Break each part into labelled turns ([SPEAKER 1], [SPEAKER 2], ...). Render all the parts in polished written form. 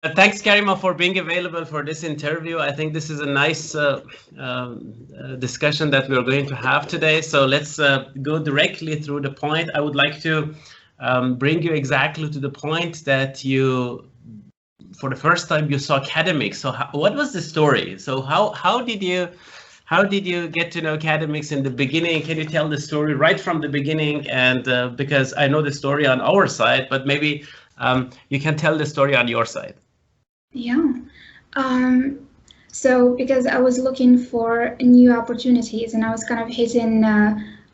[SPEAKER 1] Thanks, Karima, for being available for this interview. I think this is a nice discussion that we're going to have today. So let's go directly through the point. I would like to bring you exactly to the point that for the first time, you saw Cademix. So what was the story? So how did you get to know Cademix in the beginning? Can you tell the story right from the beginning? And because I know the story on our side, but maybe you can tell the story on your side.
[SPEAKER 2] Yeah. So because I was looking for new opportunities and I was kind of hitting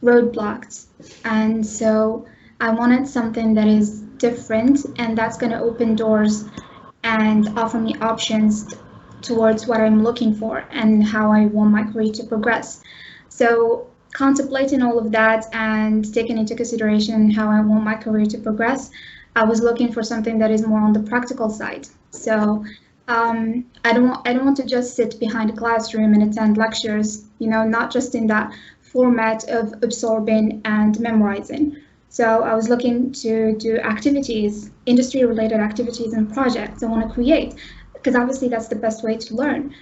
[SPEAKER 2] roadblocks, and so I wanted something that is different and that's going to open doors and offer me options towards what I'm looking for and how I want my career to progress. So contemplating all of that and taking into consideration how I want my career to progress, I was looking for something that is more on the practical side. So I don't want to just sit behind a classroom and attend lectures, not just in that format of absorbing and memorizing. So I was looking to do activities, industry-related activities and projects I want to create, because obviously that's the best way to learn.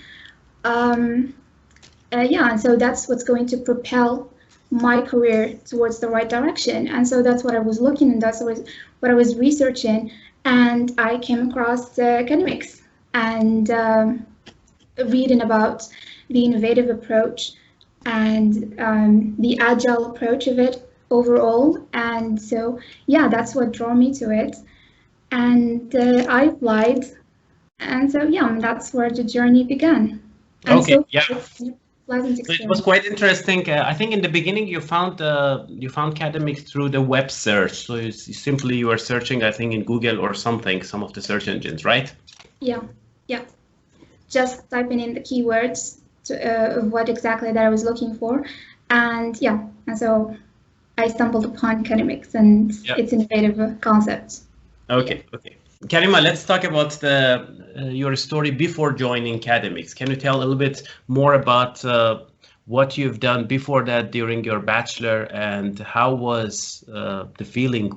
[SPEAKER 2] Yeah, and so that's what's going to propel my career towards the right direction. And so that's what I was looking, and that's what I was researching. And I came across Cademix and reading about the innovative approach and the agile approach of it overall. And so, yeah, that's what drew me to it. And I applied. And so, yeah, that's where the journey began. And
[SPEAKER 1] okay,
[SPEAKER 2] so,
[SPEAKER 1] yeah.
[SPEAKER 2] Pleasant experience.
[SPEAKER 1] It was quite interesting. I think in the beginning you found Cademix through the web search. So you were searching, I think, in Google or something, some of the search engines, right?
[SPEAKER 2] Yeah. Just typing in the keywords of what exactly that I was looking for, and so I stumbled upon Cademix and its innovative concept.
[SPEAKER 1] Okay. Karima, let's talk about your story before joining Cademix. Can you tell a little bit more about what you've done before that during your bachelor, and how was the feeling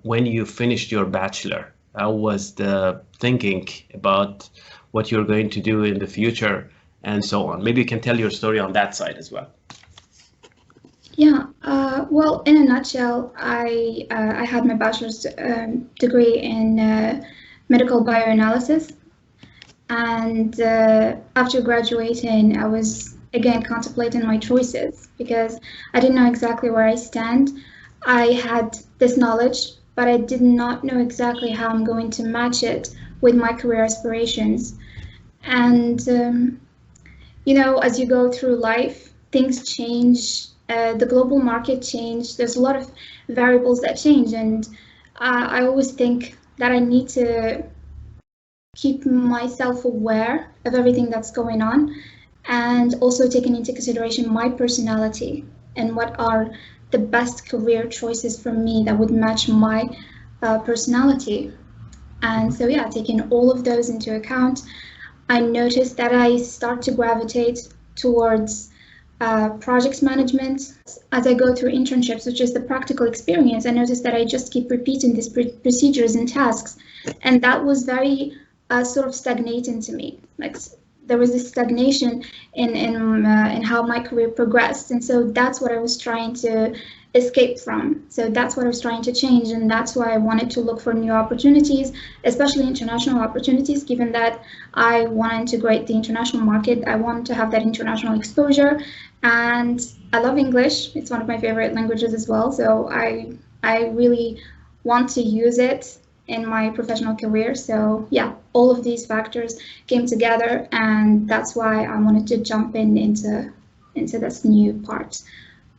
[SPEAKER 1] when you finished your bachelor? How was the thinking about what you're going to do in the future and so on? Maybe you can tell your story on that side as well.
[SPEAKER 2] Yeah, well, in a nutshell, I had my bachelor's degree in medical bioanalysis, and after graduating, I was again contemplating my choices because I didn't know exactly where I stand. I had this knowledge, but I did not know exactly how I'm going to match it with my career aspirations. And as you go through life, things change. The global market changed. There's a lot of variables that change, and I always think that I need to keep myself aware of everything that's going on, and also taking into consideration my personality and what are the best career choices for me that would match my personality. And so, yeah, taking all of those into account, I noticed that I start to gravitate towards project management. As I go through internships, which is the practical experience, I noticed that I just keep repeating these procedures and tasks, and that was very sort of stagnating to me. Like there was this stagnation in how my career progressed, and so that's what I was trying to escape from. So that's what I was trying to change, and that's why I wanted to look for new opportunities, especially international opportunities, given that I want to integrate the international market. I want to have that international exposure, and I love English. It's one of my favorite languages as well, so I really want to use it in my professional career. So yeah, all of these factors came together, and that's why I wanted to jump into this new part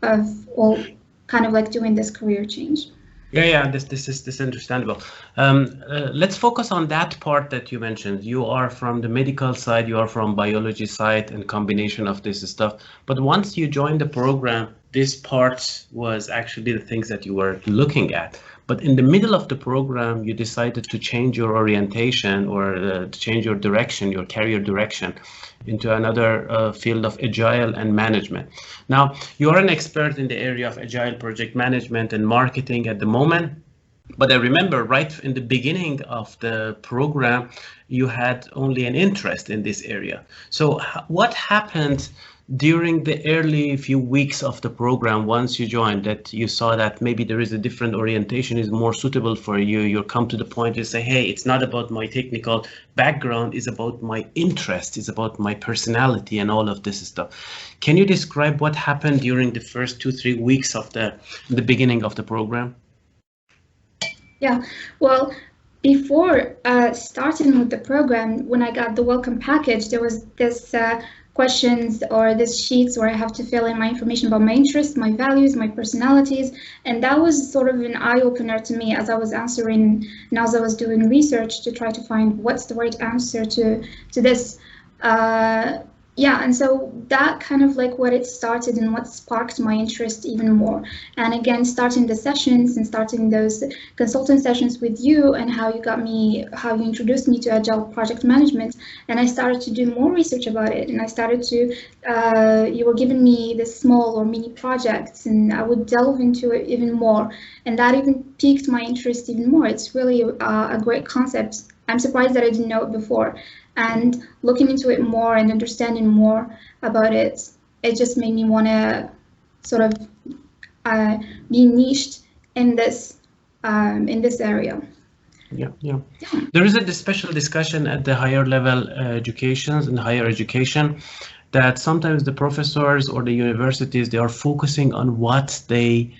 [SPEAKER 2] of all kind of like doing this career change.
[SPEAKER 1] Yeah, this is understandable. Let's focus on that part that you mentioned. You are from the medical side, you are from biology side, and combination of this stuff. But once you joined the program, this part was actually the things that you were looking at. But in the middle of the program, you decided to change your orientation or to change your direction, your career direction, into another field of agile and management. Now, you are an expert in the area of agile project management and marketing at the moment. But I remember right in the beginning of the program, you had only an interest in this area. So what happened during the early few weeks of the program once you joined that you saw that maybe there is a different orientation is more suitable for you? You come to the point to say, hey, it's not about my technical background, it's about my interest, it's about my personality and all of this stuff. Can you describe what happened during the first 2-3 weeks of the beginning of the program?
[SPEAKER 2] Yeah, well, before starting with the program, when I got the welcome package, there was this questions or these sheets where I have to fill in my information about my interests, my values, my personalities, and that was sort of an eye-opener to me as I was answering and as I was doing research to try to find what's the right answer to this. Yeah, and so that kind of like what it started and what sparked my interest even more. And again, starting the sessions and starting those consultant sessions with you and how you introduced me to Agile project management. And I started to do more research about it. And I started to, you were giving me the small or mini projects and I would delve into it even more. And that even piqued my interest even more. It's really a great concept. I'm surprised that I didn't know it before. And looking into it more and understanding more about it, it just made me want to sort of be niched in this area.
[SPEAKER 1] Yeah. There is a special discussion at the higher level educations and higher education that sometimes the professors or the universities, they are focusing on what they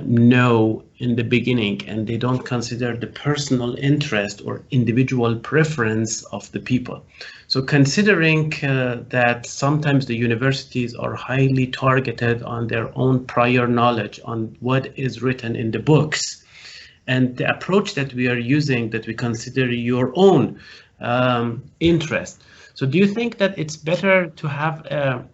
[SPEAKER 1] know in the beginning, and they don't consider the personal interest or individual preference of the people. So considering that sometimes the universities are highly targeted on their own prior knowledge on what is written in the books, and the approach that we are using, that we consider your own interest. So do you think that it's better to have a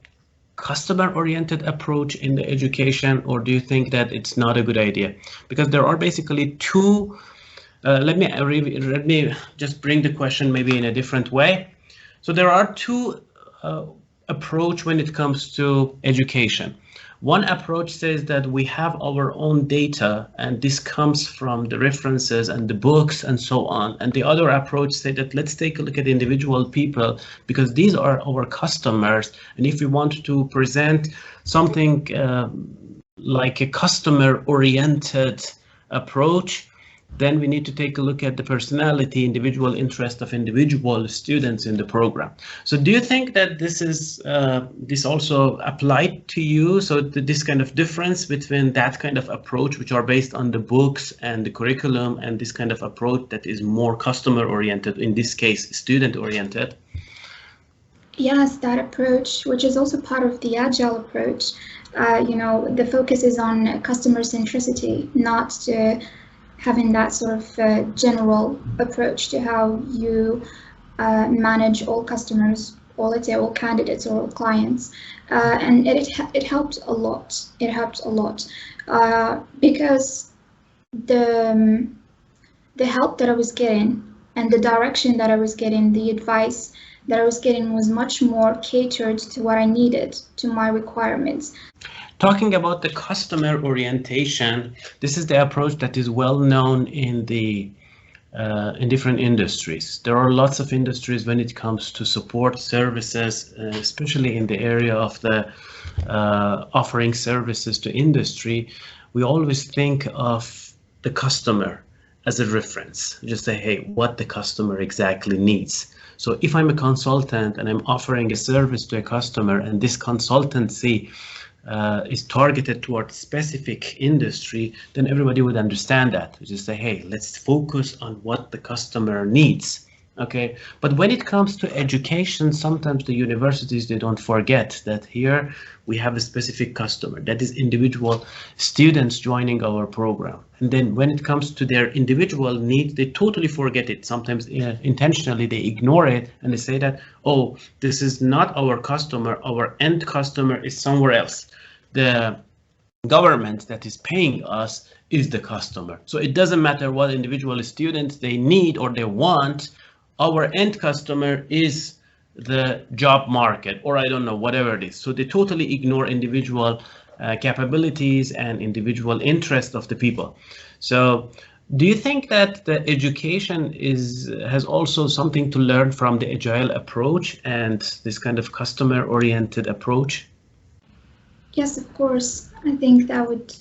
[SPEAKER 1] customer-oriented approach in the education, or do you think that it's not a good idea? Because there are basically two, let me just bring the question maybe in a different way. So there are two approach when it comes to education. One approach says that we have our own data and this comes from the references and the books and so on. And the other approach says that let's take a look at individual people because these are our customers. And if we want to present something like a customer-oriented approach, then we need to take a look at the personality, individual interest of individual students in the program. So do you think that this is this also applied to you? So this kind of difference between that kind of approach, which are based on the books and the curriculum, and this kind of approach that is more customer oriented, in this case, student oriented?
[SPEAKER 2] Yes, that approach, which is also part of the Agile approach, the focus is on customer centricity, not to having that sort of general approach to how you manage all customers, or let's say all candidates or all clients, and it helped a lot. It helped a lot because the help that I was getting and the direction that I was getting, the advice that I was getting was much more catered to what I needed, to my requirements.
[SPEAKER 1] Talking about the customer orientation, this is the approach that is well known in the in different industries. There are lots of industries when it comes to support services, especially in the area of the offering services to industry. We always think of the customer as a reference. Just say, hey, what the customer exactly needs. So if I'm a consultant and I'm offering a service to a customer, and this consultancy is targeted towards specific industry, then everybody would understand that. Just say, hey, let's focus on what the customer needs. Okay, but when it comes to education, sometimes the universities, they don't forget that here we have a specific customer, that is individual students joining our program. And then when it comes to their individual needs, they totally forget it. Sometimes intentionally they ignore it and they say that, oh, this is not our customer, our end customer is somewhere else. The government that is paying us is the customer. So it doesn't matter what individual students they need or they want, our end customer is the job market, or I don't know, whatever it is. So they totally ignore individual capabilities and individual interest of the people. So Do you think that the education has also something to learn from the agile approach and this kind of customer-oriented approach?
[SPEAKER 2] Yes, of course. I think that would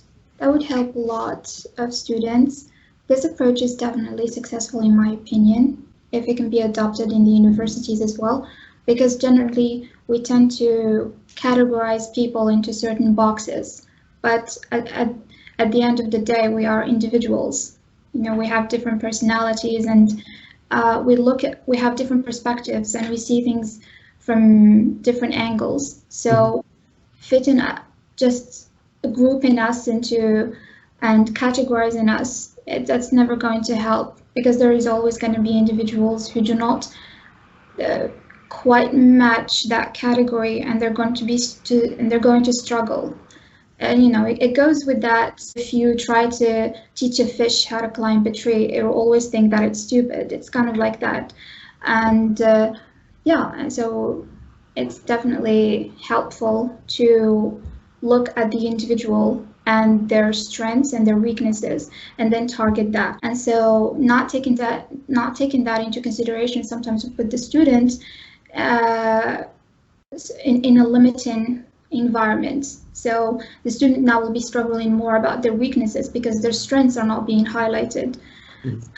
[SPEAKER 2] help a lot of students. This approach is definitely successful in my opinion, if it can be adopted in the universities as well, because generally we tend to categorize people into certain boxes, but at the end of the day, we are individuals. You know, we have different personalities, and we have different perspectives, and we see things from different angles. So fitting just grouping us into and categorizing us, that's never going to help, because there is always going to be individuals who do not quite match that category, and they're going to struggle. And you know, it goes with that. If you try to teach a fish how to climb a tree, it will always think that it's stupid. It's kind of like that. And yeah, and so it's definitely helpful to look at the individual and their strengths and their weaknesses, and then target that. And so not taking that into consideration sometimes with the students in a limiting environment. So the student now will be struggling more about their weaknesses because their strengths are not being highlighted.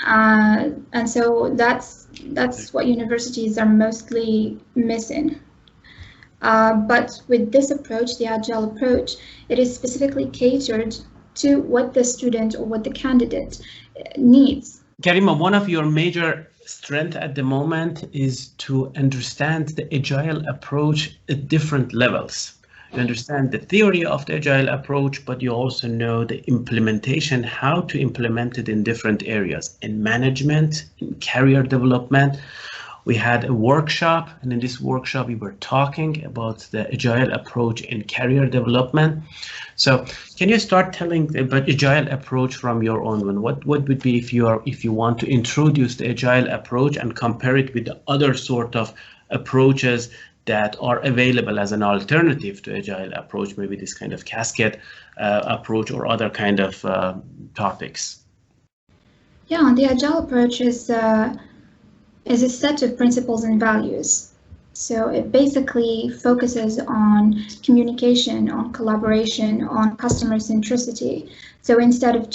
[SPEAKER 2] And so that's what universities are mostly missing. But with this approach, the Agile approach, it is specifically catered to what the student or what the candidate needs.
[SPEAKER 1] Karima, one of your major strengths at the moment is to understand the Agile approach at different levels. You understand the theory of the Agile approach, but you also know the implementation, how to implement it in different areas, in management, in career development. We had a workshop, and in this workshop we were talking about the Agile approach in career development. So can you start telling about Agile approach from your own one? What would be if you want to introduce the Agile approach and compare it with the other sort of approaches that are available as an alternative to Agile approach, maybe this kind of cascade approach or other kind of topics?
[SPEAKER 2] Yeah, the Agile approach is a set of principles and values. So it basically focuses on communication, on collaboration, on customer centricity. So instead of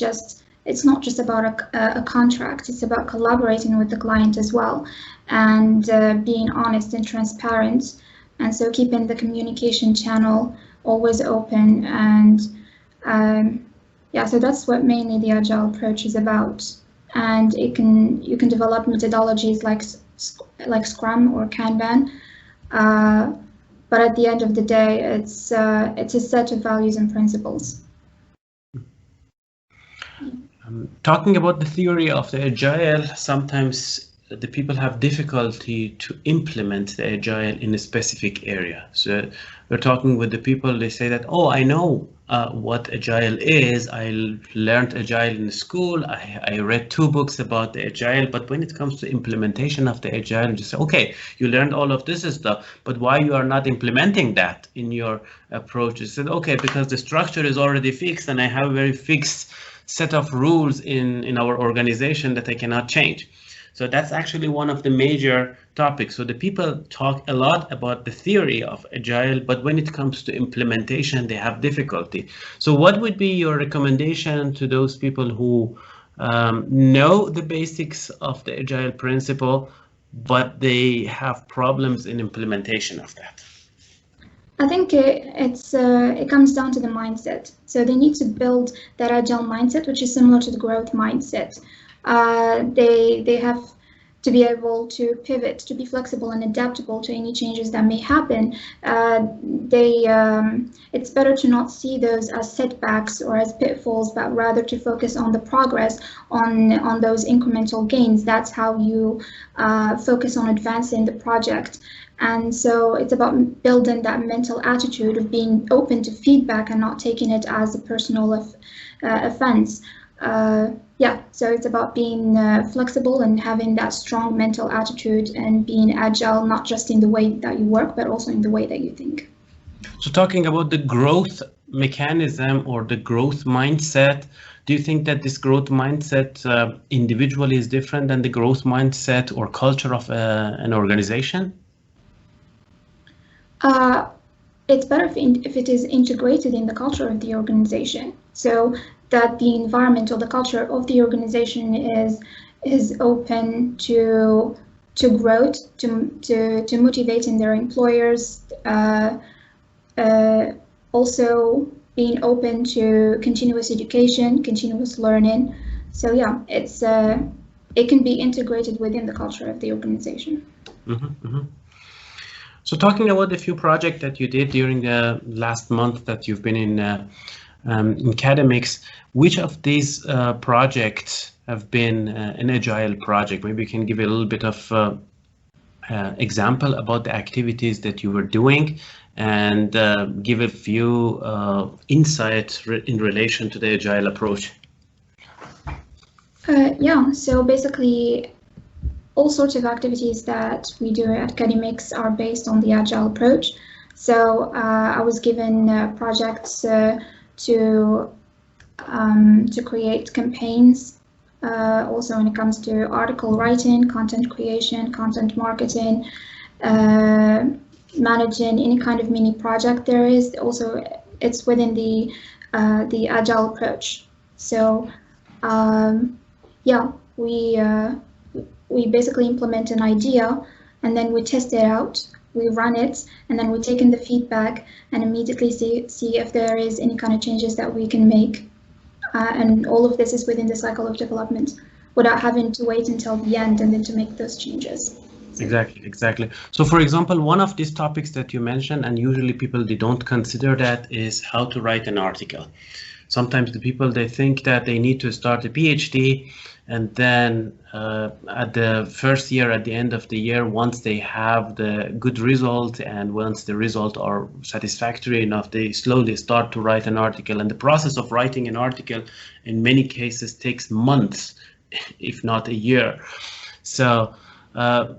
[SPEAKER 2] it's not just about a contract, it's about collaborating with the client as well, and being honest and transparent. And so keeping the communication channel always open. And yeah, so that's what mainly the Agile approach is about. And you can develop methodologies like Scrum or Kanban, but at the end of the day, it's a set of values and principles.
[SPEAKER 1] Talking about the theory of the Agile, sometimes the people have difficulty to implement the Agile in a specific area. So we're talking with the people, they say that, oh, I know what Agile is. I learned Agile in school. I read 2 books about the Agile, but when it comes to implementation of the Agile, you say, okay, you learned all of this stuff, but why you are not implementing that in your approach? You said, okay, because the structure is already fixed and I have a very fixed set of rules in our organization that I cannot change. So that's actually one of the major topics. So the people talk a lot about the theory of Agile, but when it comes to implementation, they have difficulty. So what would be your recommendation to those people who know the basics of the Agile principle, but they have problems in implementation of that?
[SPEAKER 2] I think it comes down to the mindset. So they need to build that Agile mindset, which is similar to the growth mindset. They have to be able to pivot, to be flexible and adaptable to any changes that may happen. It's better to not see those as setbacks or as pitfalls, but rather to focus on the progress, on those incremental gains. That's how you focus on advancing the project. And so it's about building that mental attitude of being open to feedback and not taking it as a personal offense. Yeah, so it's about being flexible and having that strong mental attitude and being agile, not just in the way that you work, but also in the way that you think.
[SPEAKER 1] So talking about the growth mechanism or the growth mindset, do you think that this growth mindset individually is different than the growth mindset or culture of an organization?
[SPEAKER 2] It's better if it is integrated in the culture of the organization, so that the environment or the culture of the organization is open to growth, to motivating their employers, also being open to continuous education, continuous learning. So yeah, it can be integrated within the culture of the organization.
[SPEAKER 1] So talking about the few projects that you did during the last month that you've been in Cademix, which of these projects have been an agile project? Maybe you can give a little bit of example about the activities that you were doing and give a few insights in relation to the agile approach.
[SPEAKER 2] Yeah, so basically all sorts of activities that we do at Cademix are based on the agile approach. So I was given projects to create campaigns. Also, when it comes to article writing, content creation, content marketing, managing any kind of mini project there is. Also, it's within the agile approach. So yeah, we basically implement an idea and then we test it out, we run it, and then we take in the feedback and immediately see if there is any kind of changes that we can make. And all of this is within the cycle of development without having to wait until the end and then to make those changes.
[SPEAKER 1] Exactly. So for example, one of these topics that you mentioned, and usually people, they don't consider that, is how to write an article. Sometimes the people, they think that they need to start a PhD and then at the first year, at the end of the year, once they have the good result and once the results are satisfactory enough, they slowly start to write an article. And the process of writing an article in many cases takes months, if not a year. So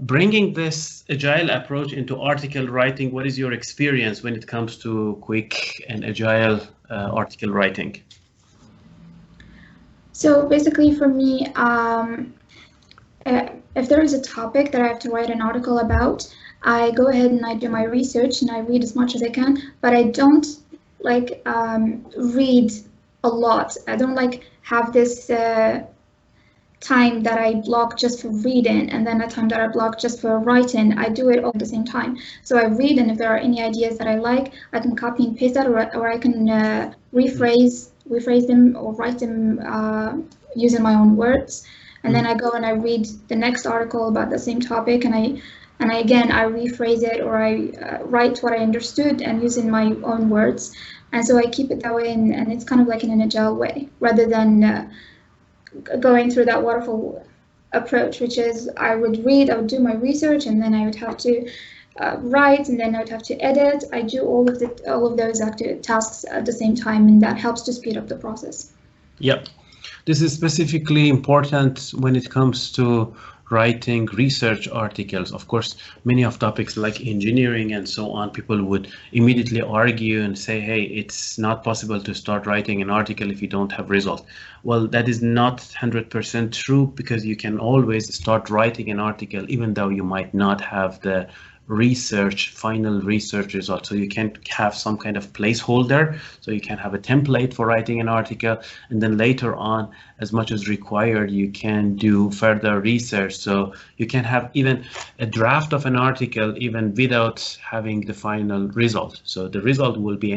[SPEAKER 1] bringing this agile approach into article writing, what is your experience when it comes to quick and agile article writing?
[SPEAKER 2] So basically for me, if there is a topic that I have to write an article about, I go ahead and I do my research and I read as much as I can, but I don't like read a lot. I don't like have this time that I block just for reading and then a time that I block just for writing. I do it all at the same time. So I read, and if there are any ideas that I like, I can copy and paste that, or I can rephrase them or write them using my own words. And then I go and I read the next article about the same topic, and I rephrase it, or I write what I understood and using my own words. And so I keep it that way, and it's kind of like in an agile way, rather than going through that waterfall approach, which is I would read, I would do my research, and then I would have to write, and then I would have to edit. I do all of those active tasks at the same time, and that helps to speed up the process.
[SPEAKER 1] Yep. This is specifically important when it comes to writing research articles. Of course, many of topics like engineering and so on, people would immediately argue and say, hey, it's not possible to start writing an article if you don't have results. Well, that is not 100% true, because you can always start writing an article even though you might not have the final research result. So you can have some kind of placeholder, so you can have a template for writing an article, and then later on, as much as required, you can do further research. So you can have even a draft of an article even without having the final result. So the result will be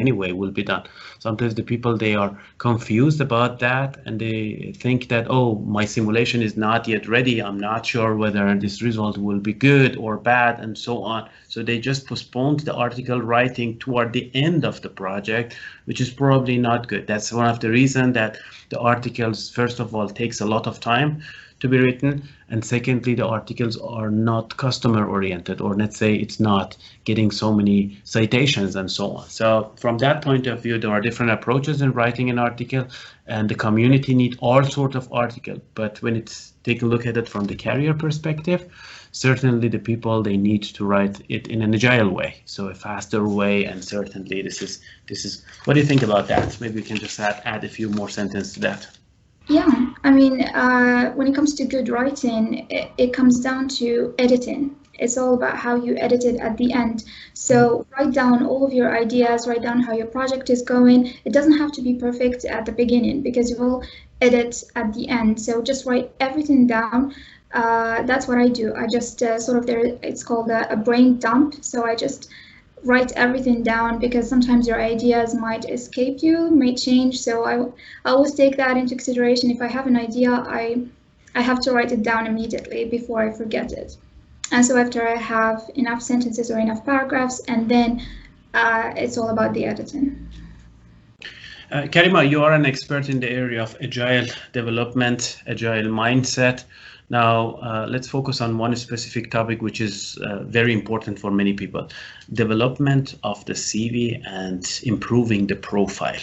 [SPEAKER 1] done. Sometimes the people, they are confused about that, and they think that, oh, my simulation is not yet ready, I'm not sure whether this result will be good or bad, and so on. So they just postponed the article writing toward the end of the project, which is probably not good. That's one of the reasons that the articles, first of all, takes a lot of time to be written, and secondly, the articles are not customer oriented, or let's say it's not getting so many citations and so on. So from that point of view, there are different approaches in writing an article, and the community need all sorts of articles. But when it's take a look at it from the career perspective, certainly the people, they need to write it in an agile way, so a faster way. And certainly this is what do you think about that? Maybe we can just add a few more sentences to that.
[SPEAKER 2] Yeah, I mean, when it comes to good writing, it comes down to editing. It's all about how you edit it at the end. So write down all of your ideas, write down how your project is going. It doesn't have to be perfect at the beginning because you will edit at the end. So just write everything down. That's what I do. I just sort of it's called a brain dump. So I just write everything down because sometimes your ideas might escape you, may change. So I always take that into consideration. If I have an idea, I have to write it down immediately before I forget it. And so after I have enough sentences or enough paragraphs, and then it's all about the editing.
[SPEAKER 1] Karima, you are an expert in the area of agile development, agile mindset. Now, let's focus on one specific topic, which is very important for many people: development of the CV and improving the profile.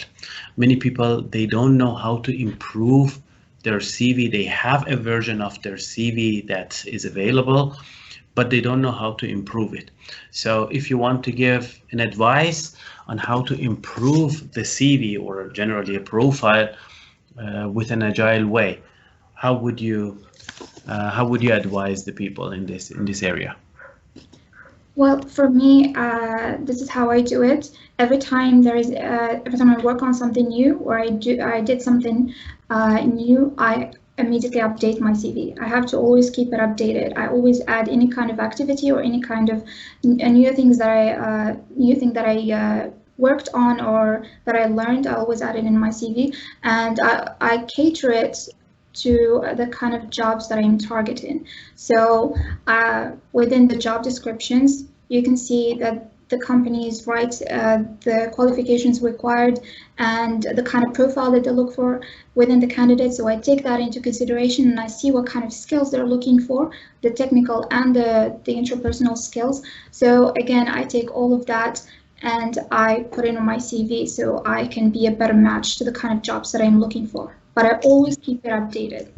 [SPEAKER 1] Many people, they don't know how to improve their CV. They have a version of their CV that is available, but they don't know how to improve it. So if you want to give an advice on how to improve the CV or generally a profile with an agile way, how would you advise the people in this area?
[SPEAKER 2] Well, for me, this is how I do it. Every time I work on something new or I did something new, I immediately update my CV. I have to always keep it updated. I always add any kind of activity or any kind of new things that I worked on or that I learned. I always add it in my CV, and I cater it to the kind of jobs that I'm targeting. So within the job descriptions, you can see that the companies write the qualifications required and the kind of profile that they look for within the candidate. So I take that into consideration and I see what kind of skills they're looking for, the technical and the interpersonal skills. So again, I take all of that and I put it on my CV so I can be a better match to the kind of jobs that I'm looking for. But I always keep it updated.